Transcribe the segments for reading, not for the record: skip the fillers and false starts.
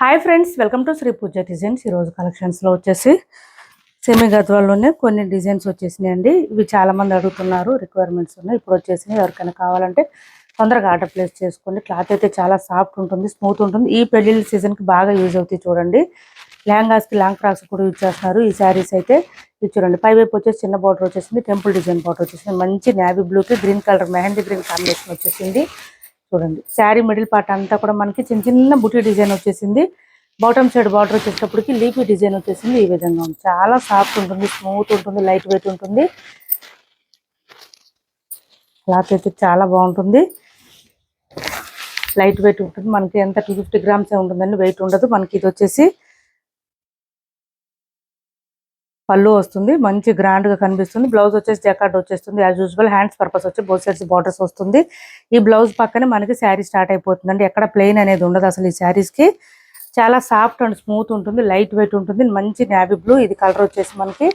Hi friends, welcome to Shri Pooja designs. ఈరోజు కలెక్షన్స్లో వచ్చేసి సెమీ గద్వాల్లోనే కొన్ని డిజైన్స్ వచ్చేసినాయండి. ఇవి చాలామంది అడుగుతున్నారు, రిక్వైర్మెంట్స్ ఉన్నాయి. ఇప్పుడు వచ్చేసినాయి. ఎవరికైనా కావాలంటే తొందరగా ఆర్డర్ ప్లేస్ చేసుకోండి. క్లాత్ అయితే చాలా సాఫ్ట్ ఉంటుంది, స్మూత్ ఉంటుంది. ఈ పెళ్లిళ్ళ సీజన్కి బాగా యూజ్ అవుతాయి. చూడండి, లెహంగాస్కి లాంగ్ ఫ్రాక్స్ కూడా యూజ్ చేస్తున్నారు. ఈ శారీస్ అయితే ఇది చూడండి, పై వైపు వచ్చేసి చిన్న బార్డర్ వచ్చేసింది, టెంపుల్ డిజైన్ బార్డర్ వచ్చేసింది. మంచి నేవీ బ్లూకి green colour mehndi green combination వచ్చేసింది. చూడండి, శారీ మిడిల్ పార్ట్ అంతా కూడా మనకి చిన్న చిన్న బుటీ డిజైన్ వచ్చేసింది. బాటమ్ సైడ్ బార్డర్ వచ్చేటప్పటికి లీఫీ డిజైన్ వచ్చేసింది. ఈ విధంగా ఉంది. చాలా సాఫ్ట్ ఉంటుంది, స్మూత్ ఉంటుంది, లైట్ వెయిట్ ఉంటుంది. క్లాత్ అయితే చాలా బాగుంటుంది, లైట్ వెయిట్ ఉంటుంది. మనకి ఎంత 250 గ్రామ్స్ ఉంటుందండి, వెయిట్ ఉండదు. మనకి ఇది వచ్చేసి పళ్ళు వస్తుంది, మంచి గ్రాండ్ గా కనిపిస్తుంది. బ్లౌజ్ వచ్చేసి జకార్డ్ వచ్చేస్తుంది. యాజ్ యూజువల్ హ్యాండ్స్ పర్పస్ వచ్చి బోత్ సైడ్స్ బార్డర్స్ వస్తుంది. ఈ బ్లౌజ్ పక్కనే మనకి శారీ స్టార్ట్ అయిపోతుందండి. ఎక్కడ ప్లెయిన్ అనేది ఉండదు అసలు. ఈ శారీస్ కి చాలా సాఫ్ట్ అండ్ స్మూత్ ఉంటుంది, లైట్ వెయిట్ ఉంటుంది. మంచి నేవీ బ్లూ, ఇది కలర్ వచ్చేసి మనకి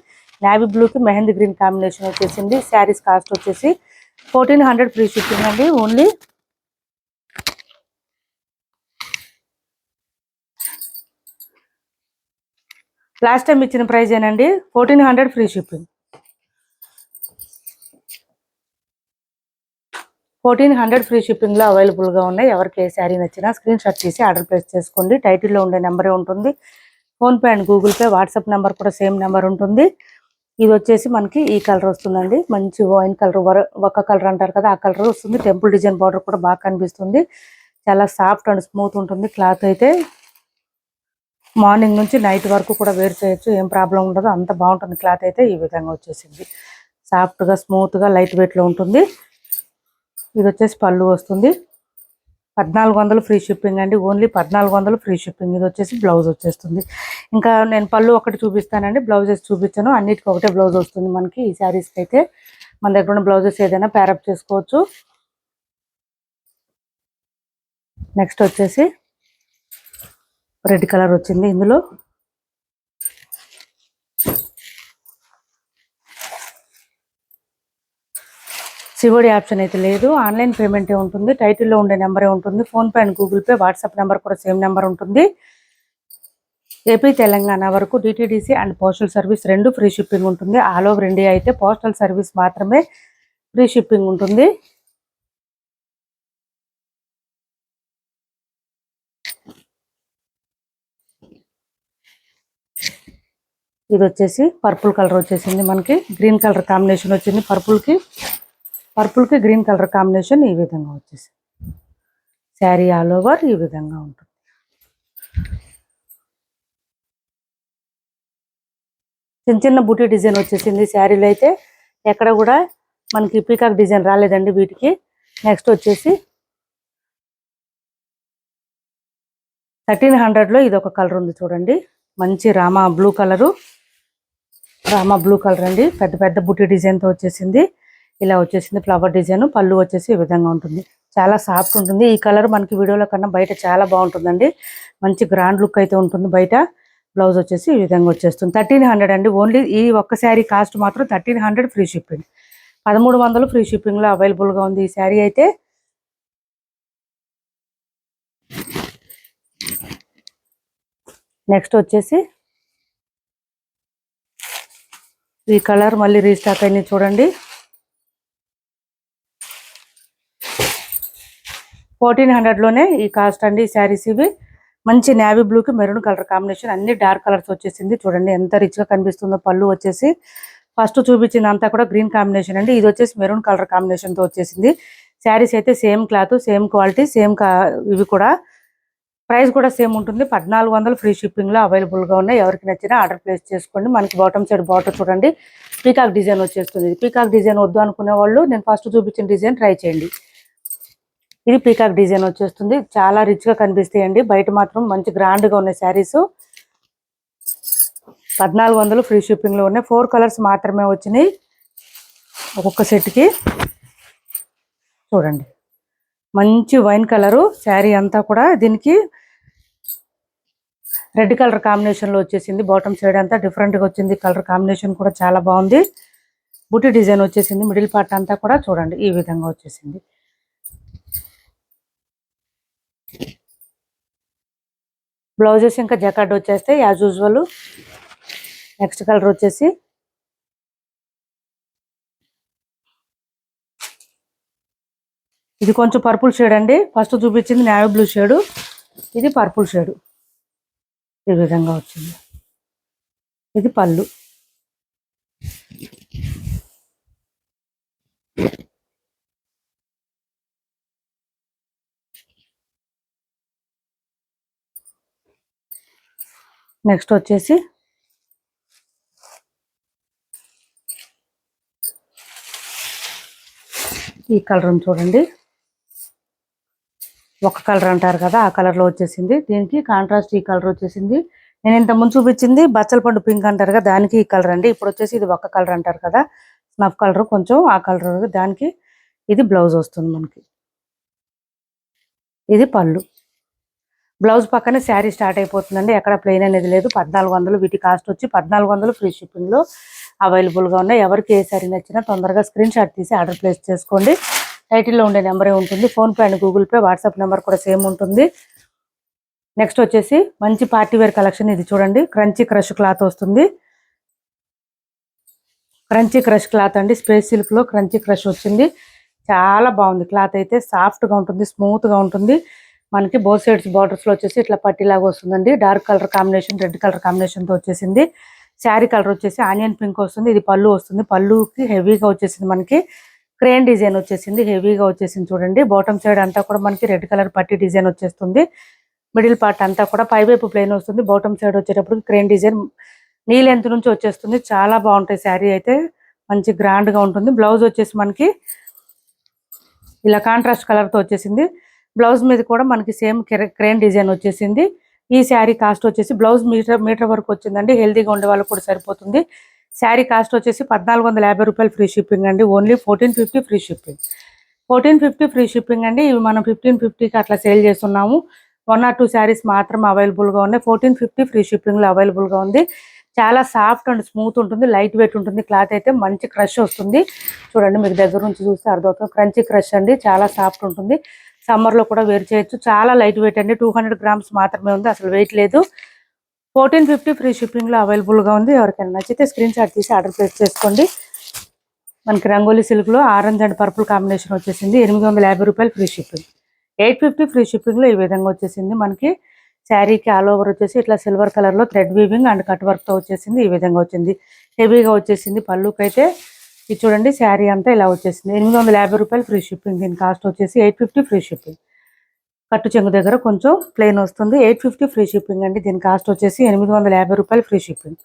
నేవీ బ్లూకి మెహందీ గ్రీన్ కాంబినేషన్ వచ్చేసింది. శారీస్ కాస్ట్ వచ్చేసి 1400 ఫ్రీ షిప్పింగ్ అండి. ఓన్లీ లాస్ట్ టైం ఇచ్చిన ప్రైజ్ ఏనండి, 1400 ఫ్రీ షిప్పింగ్. 1400 ఫ్రీ షిప్పింగ్లో అవైలబుల్గా ఉన్నాయి. ఎవరికి ఏ శారీ నచ్చినా స్క్రీన్ షాట్ తీసి ఆర్డర్ ప్లేస్ చేసుకోండి. టైటిల్లో ఉండే నెంబరే ఉంటుంది. PhonePe and Google pay, WhatsApp number కూడా సేమ్ నెంబర్ ఉంటుంది. ఇది వచ్చేసి మనకి ఈ కలర్ వస్తుందండి, మంచి వైన్ కలర్, ఒక్క కలర్ అంటారు కదా, ఆ కలర్ వస్తుంది. టెంపుల్ డిజైన్ బార్డర్ కూడా బాగా కనిపిస్తుంది. చాలా సాఫ్ట్ అండ్ స్మూత్ ఉంటుంది. క్లాత్ అయితే మార్నింగ్ నుంచి నైట్ వరకు కూడా వేర్ చేయొచ్చు, ఏం ప్రాబ్లం ఉండదు, అంత బాగుంటుంది. క్లాత్ అయితే ఈ విధంగా వచ్చేసింది. సాఫ్ట్గా స్మూత్గా లైట్ వెయిట్లో ఉంటుంది. ఇది వచ్చేసి పళ్ళు వస్తుంది. 1400 ఫ్రీ షిప్పింగ్ అండి. Only 1400 free shipping. ఇది వచ్చేసి బ్లౌజ్ వచ్చేస్తుంది. ఇంకా నేను పళ్ళు ఒకటి చూపిస్తానండి, బ్లౌజెస్ చూపించాను. అన్నిటికీ ఒకటే బ్లౌజ్ వస్తుంది మనకి. ఈ శారీస్కి అయితే మన దగ్గర ఉన్న బ్లౌజెస్ ఏదైనా ప్యారప్ చేసుకోవచ్చు. నెక్స్ట్ వచ్చేసి రెడ్ కలర్ వచ్చింది. ఇందులో సివోడి ఆప్షన్ అయితే లేదు, ఆన్లైన్ పేమెంటే ఉంటుంది. టైటిల్లో ఉండే నెంబరే ఉంటుంది. PhonePe and Google pay, WhatsApp number కూడా సేమ్ నెంబర్ ఉంటుంది. ఏపీ తెలంగాణ వరకు డిటీడీసీ అండ్ పోస్టల్ సర్వీస్ రెండు ఫ్రీ షిప్పింగ్ ఉంటుంది. ఆల్ ఓవర్ ఇండియా అయితే పోస్టల్ సర్వీస్ మాత్రమే ఫ్రీ షిప్పింగ్ ఉంటుంది. ఇది వచ్చేసి పర్పుల్ కలర్ వచ్చేసింది మనకి, గ్రీన్ కలర్ కాంబినేషన్ వచ్చింది. పర్పుల్కి గ్రీన్ కలర్ కాంబినేషన్ ఈ విధంగా వచ్చేసింది. శారీ ఆల్ ఓవర్ ఈ విధంగా ఉంటుంది. చిన్న చిన్న బూటీ డిజైన్ వచ్చేసింది. శారీలో అయితే ఎక్కడ కూడా మనకి పీకాక్ డిజైన్ రాలేదండి వీటికి. నెక్స్ట్ వచ్చేసి 1300లో ఇది ఒక కలర్ ఉంది చూడండి, మంచి రామా బ్లూ కలర్ అండి. పెద్ద పెద్ద బూటీ డిజైన్తో వచ్చేసింది. ఇలా వచ్చేసింది ఫ్లవర్ డిజైన్. పళ్ళు వచ్చేసి ఈ విధంగా ఉంటుంది. చాలా సాఫ్ట్ ఉంటుంది. ఈ కలర్ మనకి వీడియోలో కన్నా బయట చాలా బాగుంటుందండి. మంచి గ్రాండ్ లుక్ అయితే ఉంటుంది బయట. బ్లౌజ్ వచ్చేసి ఈ విధంగా వచ్చేస్తుంది. 1300 అండి. ఓన్లీ ఈ ఒక్క శారీ కాస్ట్ మాత్రం 1300 ఫ్రీ షిప్పింగ్. 1300 ఫ్రీ షిప్పింగ్లో అవైలబుల్గా ఉంది ఈ శారీ అయితే. నెక్స్ట్ వచ్చేసి ఈ కలర్ మళ్ళీ రీస్టాక్ అయింది చూడండి. 1400లోనే ఈ కాస్ట్ అండి ఈ శారీస్. ఇవి మంచి నేవీ బ్లూకి మెరూన్ కలర్ కాంబినేషన్, అన్ని డార్క్ కలర్స్ వచ్చేసింది. చూడండి ఎంత రిచ్గా కనిపిస్తుందో. పళ్ళు వచ్చేసి ఫస్ట్ చూపించింది అంతా కూడా గ్రీన్ కాంబినేషన్ అండి. ఇది వచ్చేసి మెరూన్ కలర్ కాంబినేషన్తో వచ్చేసింది. శారీస్ అయితే సేమ్ క్లాత్, సేమ్ క్వాలిటీ, ఇవి కూడా ప్రైస్ కూడా సేమ్ ఉంటుంది. 1400 ఫ్రీ షిప్పింగ్లో అవైలబుల్గా ఉన్నాయి. ఎవరికి నచ్చినా ఆర్డర్ ప్లేస్ చేసుకోండి. మనకి బాటమ్ సైడ్ బార్డర్ చూడండి, పీకాక్ డిజైన్ వచ్చేస్తుంది. పీకాక్ డిజైన్ వద్దు అనుకునే వాళ్ళు నేను ఫస్ట్ చూపించిన డిజైన్ ట్రై చేయండి. ఇది పీకాక్ డిజైన్ వచ్చేస్తుంది. చాలా రిచ్గా కనిపిస్తాయండి. బయట మాత్రం మంచి గ్రాండ్గా ఉన్నాయి శారీస్. 1400 ఫ్రీ షిప్పింగ్లో ఉన్నాయి. 4 కలర్స్ మాత్రమే వచ్చినాయి ఒక్కొక్క సెట్కి. చూడండి, మంచి వైన్ కలరు శారీ అంతా కూడా. దీనికి రెడ్ కలర్ కాంబినేషన్లో వచ్చేసింది. బాటమ్ సైడ్ అంతా డిఫరెంట్గా వచ్చింది. కలర్ కాంబినేషన్ కూడా చాలా బాగుంది. బుటీ డిజైన్ వచ్చేసింది. మిడిల్ పార్ట్ అంతా కూడా చూడండి ఈ విధంగా వచ్చేసింది. బ్లౌజెస్ ఇంకా జకార్డ్ వచ్చేస్తే యాజ్ యూజువల్. నెక్స్ట్ కలర్ వచ్చేసి ఇది కొంచెం పర్పుల్ షేడ్ అండి. ఫస్ట్ చూపించింది నేవీ బ్లూ షేడు, ఇది పర్పుల్ షేడు. ఈ విధంగా వచ్చింది. ఇది పళ్ళు. నెక్స్ట్ వచ్చేసి ఈ కలర్ చూడండి. ఒక కలర్ అంటారు కదా, ఆ కలర్లో వచ్చేసింది. దీనికి కాంట్రాస్ట్ ఈ కలర్ వచ్చేసింది. నేను ఇంత ముందు చూపించింది బచ్చల పండు పింక్ అంటారు కదా, దానికి ఈ కలర్ అండి. ఇప్పుడు వచ్చేసి ఇది ఒక కలర్ అంటారు కదా, స్నఫ్ కలర్, కొంచెం ఆ కలర్. దానికి ఇది బ్లౌజ్ వస్తుంది మనకి. ఇది పళ్ళు. బ్లౌజ్ పక్కనే శారీ స్టార్ట్ అయిపోతుందండి. ఎక్కడ ప్లెయిన్ అనేది లేదు. 1400. వీటి కాస్ట్ వచ్చి 1400 ఫ్రీ షిప్పింగ్లో అవైలబుల్గా ఉన్నాయి. ఎవరికి ఏ శారీ నచ్చినా తొందరగా స్క్రీన్ షాట్ తీసి ఆర్డర్ ప్లేస్ చేసుకోండి. టైటిల్లో ఉండే నెంబరే ఉంటుంది. PhonePe and Google pay, WhatsApp number కూడా సేమ్ ఉంటుంది. నెక్స్ట్ వచ్చేసి మంచి పార్టీ వేర్ కలెక్షన్. ఇది చూడండి, క్రంచీ క్రష్ క్లాత్ వస్తుంది. క్రంచీ క్రష్ క్లాత్ అండి. స్పేస్ సిల్క్లో క్రంచీ క్రష్ వచ్చింది. చాలా బాగుంది. క్లాత్ అయితే సాఫ్ట్గా ఉంటుంది, స్మూత్గా ఉంటుంది. మనకి బోత్ సైడ్స్ బార్డర్స్లో వచ్చేసి ఇట్లా పట్టిలాగా వస్తుందండి. Dark colour combination, red colour కాంబినేషన్తో వచ్చేసింది. శారీ కలర్ వచ్చేసి ఆనియన్ పింక్ వస్తుంది. ఇది పళ్ళు వస్తుంది. పళ్ళుకి హెవీగా వచ్చేసింది. మనకి క్రేన్ డిజైన్ వచ్చేసింది, హెవీగా వచ్చేసింది చూడండి. బాటమ్ సైడ్ అంతా కూడా మనకి రెడ్ కలర్ పట్టి డిజైన్ వచ్చేస్తుంది. మిడిల్ పార్ట్ అంతా కూడా పైవైపు ప్లెయిన్ వస్తుంది. బాటమ్ సైడ్ వచ్చేటప్పుడు క్రేన్ డిజైన్ నీ లెంత్ నుంచి వచ్చేస్తుంది. చాలా బాగుంటాయి. శారీ అయితే మంచి గ్రాండ్గా ఉంటుంది. బ్లౌజ్ వచ్చేసి మనకి ఇలా కాంట్రాస్ట్ కలర్తో వచ్చేసింది. బ్లౌజ్ మీద కూడా మనకి సేమ్ క్రేన్ డిజైన్ వచ్చేసింది. ఈ శారీ కాస్ట్ వచ్చేసి బ్లౌజ్ మీటర్ వరకు వచ్చిందండి. హెల్తీగా ఉండే వాళ్ళకి కూడా సరిపోతుంది. శారీ కాస్ట్ వచ్చేసి 1450 రూపాయలు ఫ్రీ షిప్పింగ్ అండి. Only 1450 free shipping. 1450 free shipping అండి. ఇవి మనం 1550కి అట్లా సేల్ చేస్తున్నాము. 1 or 2 శారీస్ మాత్రం అవైలబుల్గా ఉన్నాయి. 1450 ఫ్రీ షిప్పింగ్లో అవైలబుల్గా ఉంది. చాలా సాఫ్ట్ అండ్ స్మూత్ ఉంటుంది. లైట్ వెయిట్ ఉంటుంది. క్లాత్ అయితే మంచి క్రష్ వస్తుంది. చూడండి, మీకు దగ్గర నుంచి చూస్తే అర్థమవుతుంది. క్రంచీ క్రష్ అండి. చాలా సాఫ్ట్ ఉంటుంది. సమ్మర్లో కూడా వేర్ చేయొచ్చు. చాలా లైట్ వెయిట్ అండి. 200 గ్రామ్స్ మాత్రమే ఉంది, అసలు వెయిట్ లేదు. 1450 ఫ్రీ షిప్పింగ్లో అవైలబుల్గా ఉంది. ఎవరికైనా నచ్చితే స్క్రీన్ షాట్ తీసి ఆర్డర్ ప్లేస్ చేసుకోండి. మనకి రంగోలీ సిల్క్లో ఆరెంజ్ అండ్ పర్పుల్ కాంబినేషన్ వచ్చేసింది. 850 రూపాయలు ఫ్రీ షిప్పింగ్. 850 ఫ్రీ షిప్పింగ్లో ఈ విధంగా వచ్చేసింది. మనకి శారీకి ఆల్ ఓవర్ వచ్చేసి ఇట్లా సిల్వర్ కలర్లో థ్రెడ్ వీవింగ్ అండ్ కట్ వర్క్తో వచ్చేసింది. ఈ విధంగా వచ్చింది. హెవీగా వచ్చేసింది. పళ్ళుకైతే ఇది చూడండి, శారీ అంతా ఇలా వచ్చేసింది. 850 రూపాయలు ఫ్రీ షిప్పింగ్. దీని కాస్ట్ వచ్చేసి 850 ఫ్రీ షిప్పింగ్. కట్టు చెంగు దగ్గర కొంచెం ప్లెయిన్ వస్తుంది. 850 ఫ్రీ షిప్పింగ్ అండి. దీని కాస్ట్ వచ్చేసి 850 రూపాయలు ఫ్రీ షిప్పింగ్.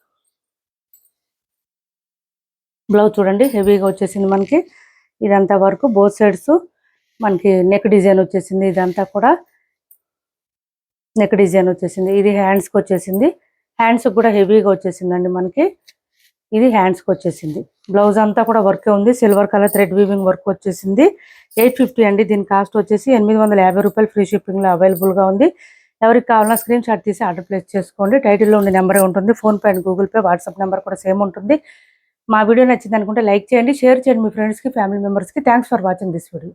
బ్లౌజ్ చూడండి, హెవీగా వచ్చేసింది. మనకి ఇదంతా వరకు బోత్ సైడ్స్ మనకి నెక్ డిజైన్ వచ్చేసింది. ఇదంతా కూడా నెక్ డిజైన్ వచ్చేసింది. ఇది హ్యాండ్స్కి వచ్చేసింది. హ్యాండ్స్కి కూడా హెవీగా వచ్చేసిందండి. మనకి ఇది హ్యాండ్స్కి వచ్చేసింది. బ్లౌజ్ అంతా కూడా వర్కే ఉంది. Silver colour thread weaving work వచ్చేసింది. 850 అండి. దీని కాస్ట్ వచ్చేసి 850 రూపాయలు ఫ్రీ షిప్పింగ్లో అవైలబుల్గా ఉంది. ఎవరికి కావాలన్నా స్క్రీన్ షాట్ తీసి ఆర్డర్ ప్లేస్ చేసుకోండి. టైటిల్లో ఉండే నెంబరే ఉంటుంది. PhonePe and Google pay, WhatsApp number కూడా సేమ్ ఉంటుంది. మా వీడియో నచ్చింది అనుకుంటే లైక్ చేయండి, షేర్ చేయండి మీ ఫ్రెండ్స్కి, ఫ్యామిలీ మెంబర్స్కి. Thanks for watching this video.